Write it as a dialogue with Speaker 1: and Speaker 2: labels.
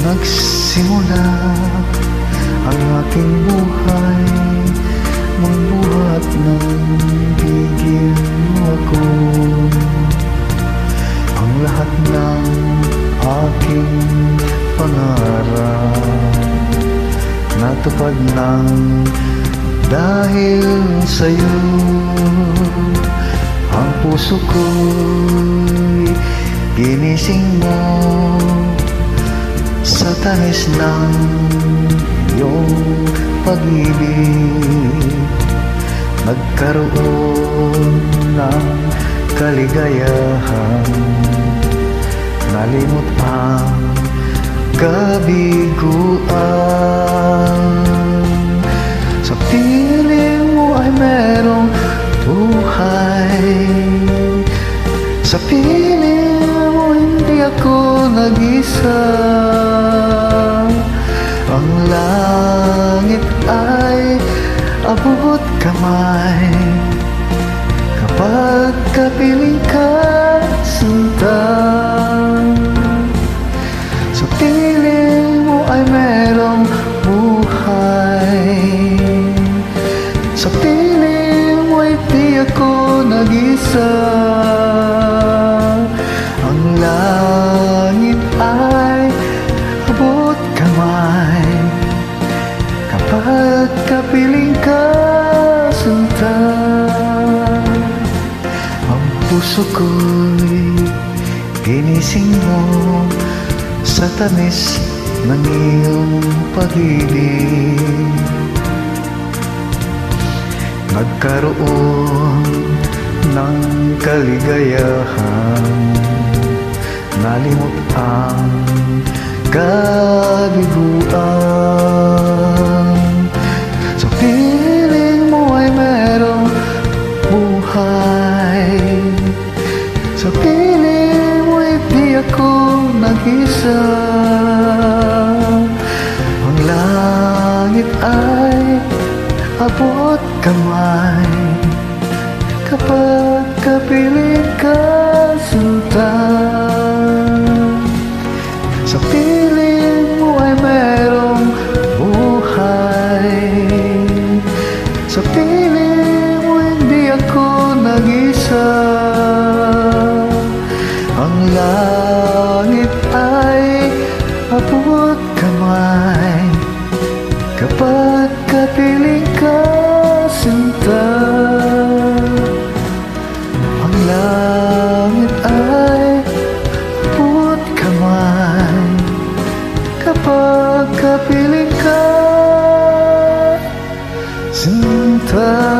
Speaker 1: nagsimula ang aking buhay, magbuhat ng gigil mo ako. Ang lahat ng aking pangarap natupad ng dahil sa'yo. Ang puso ko'y ginising mo sa tamis ng iyong pag-ibig. Nagkaroon ng kaligayahan, nalimot ang kabiguan. Sa piling mo ay merong buhay, sa piling mo hindi ako nag-isa. Ang langit ay abot kamay kapag kapiling ka sinta. Sa piling mo ay merong buhay, sa piling mo ay di ako nag-isa. Ang langit ay abot kamay kapag kapiling ka sinta. Ang puso ko'y ginising mo sa tamis ng iyong pag-ibig. Nagkaroon ng kaligayahan, nalimot ang kabiguan. Sa piling mo ay merong buhay, sa piling mo ay di ako nag-isa. Ang langit ay abot kamay kapag kapiling ka sinta. Sa piling mo ay merong buhay, sa piling mo hindi ako nag-isa. Ang langit ay abot kamay kapag kapiling ka sinta. Ang langit ay abot kamay kapag kapiling ka sinta.